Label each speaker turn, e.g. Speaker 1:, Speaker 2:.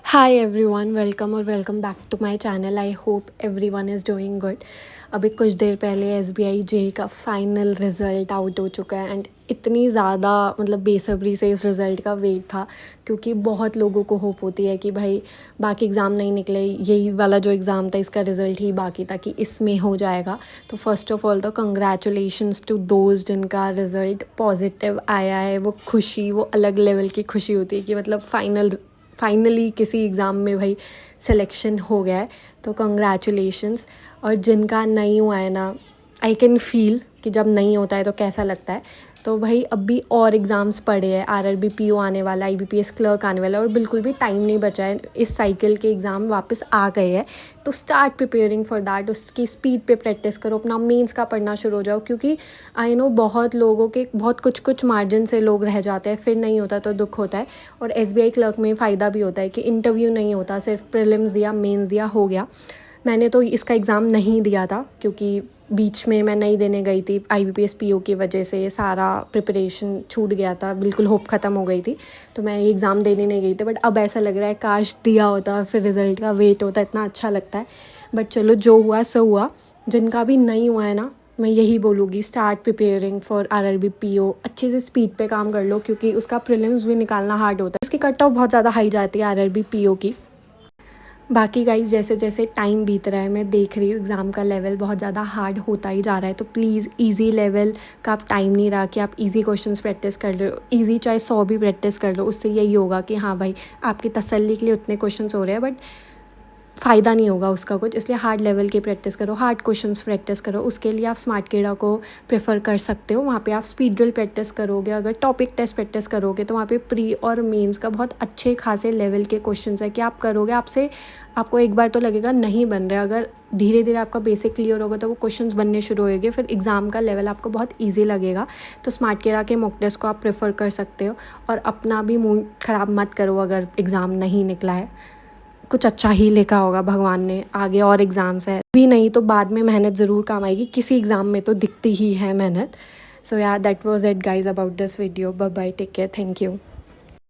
Speaker 1: हाय everyone, welcome और welcome back to my channel. I hope everyone is doing good. अभी कुछ देर पहले एसबीआई जेई का फाइनल रिज़ल्ट आउट हो चुका है एंड इतनी ज़्यादा बेसब्री से इस रिज़ल्ट का वेट था, क्योंकि बहुत लोगों को होप होती है कि भाई बाकी एग्ज़ाम नहीं निकले, यही वाला जो एग्ज़ाम था इसका रिज़ल्ट ही बाकी था कि इसमें हो जाएगा। तो फर्स्ट ऑफ ऑल तो कंग्रेचुलेशंस टू दोज जिनका रिज़ल्ट पॉजिटिव आया है। वो खुशी, वो अलग लेवल की खुशी होती है कि फाइनली किसी एग्ज़ाम में भाई सिलेक्शन हो गया है, तो कंग्रेचुलेशंस। और जिनका नहीं हुआ है ना, आई कैन फील कि जब नहीं होता है तो कैसा लगता है। तो भाई अभी और एग्ज़ाम्स पड़े हैं, आरआरबी पीओ आने वाला, आईबीपीएस क्लर्क आने वाला है और बिल्कुल भी टाइम नहीं बचा है। इस साइकिल के एग्ज़ाम वापस आ गए हैं, तो स्टार्ट प्रिपेयरिंग फॉर दैट। उसकी स्पीड पे प्रैक्टिस करो, अपना मेंस का पढ़ना शुरू हो जाओ, क्योंकि आई नो बहुत लोगों के बहुत कुछ मार्जिन से लोग रह जाते हैं, फिर नहीं होता तो दुख होता है। और एसबीआई क्लर्क में फ़ायदा भी होता है कि इंटरव्यू नहीं होता, सिर्फ प्रीलिम्स दिया, मेंस दिया, हो गया। मैंने तो इसका एग्ज़ाम नहीं दिया था क्योंकि बीच में मैं नहीं देने गई थी, आईबीपीएस पीओ की वजह से सारा प्रिपरेशन छूट गया था, बिल्कुल होप ख़त्म हो गई थी, तो मैं ये एग्ज़ाम देने नहीं गई थी। बट अब ऐसा लग रहा है काश दिया होता, फिर रिज़ल्ट का वेट होता, इतना अच्छा लगता है। बट चलो, जो हुआ सो हुआ। जिनका भी नहीं हुआ है ना, मैं यही बोलूँगी, start preparing for RRB PO. अच्छे से स्पीड पे काम कर लो, क्योंकि उसका प्रीलिम्स भी निकालना हार्ड होता है, उसकी कट ऑफ बहुत ज़्यादा हाई जाती है आरआरबी पीओ की। बाकी गाइस, जैसे जैसे टाइम बीत रहा है मैं देख रही हूँ एग्ज़ाम का लेवल बहुत ज़्यादा हार्ड होता ही जा रहा है। तो प्लीज़, इजी लेवल का आप टाइम नहीं रहा कि आप इजी क्वेश्चंस प्रैक्टिस कर रहे हो। इजी चाहे 100 भी प्रैक्टिस कर लो, उससे यही होगा कि हाँ भाई, आपकी तसल्ली के लिए उतने क्वेश्चंस हो रहे हैं, बट फ़ायदा नहीं होगा उसका कुछ। इसलिए हार्ड लेवल की प्रैक्टिस करो, हार्ड क्वेश्चंस प्रैक्टिस करो। उसके लिए आप स्मार्टकेडा को प्रेफर कर सकते हो। वहाँ पे आप स्पीड ड्रिल प्रैक्टिस करोगे, अगर टॉपिक टेस्ट प्रैक्टिस करोगे तो वहाँ पे प्री और मेंस का बहुत अच्छे खासे लेवल के क्वेश्चंस है कि आप करोगे, आपको एक बार तो लगेगा नहीं बन रहा। अगर धीरे धीरे आपका बेसिक क्लियर होगा तो वो क्वेश्चंस बनने शुरू होंगे, फिर एग्ज़ाम का लेवल आपको बहुत ईजी लगेगा। तो स्मार्टकेडा के मॉक टेस्ट को आप प्रेफर कर सकते हो। और अपना भी मूड ख़राब मत करो अगर एग्ज़ाम नहीं निकला है, कुछ अच्छा ही लिखा होगा भगवान ने, आगे और एग्ज़ाम्स है भी, नहीं तो बाद में मेहनत ज़रूर काम आएगी। किसी एग्ज़ाम में तो दिखती ही है मेहनत। So yeah, that was it guys about this video. Bye bye, take care, thank you.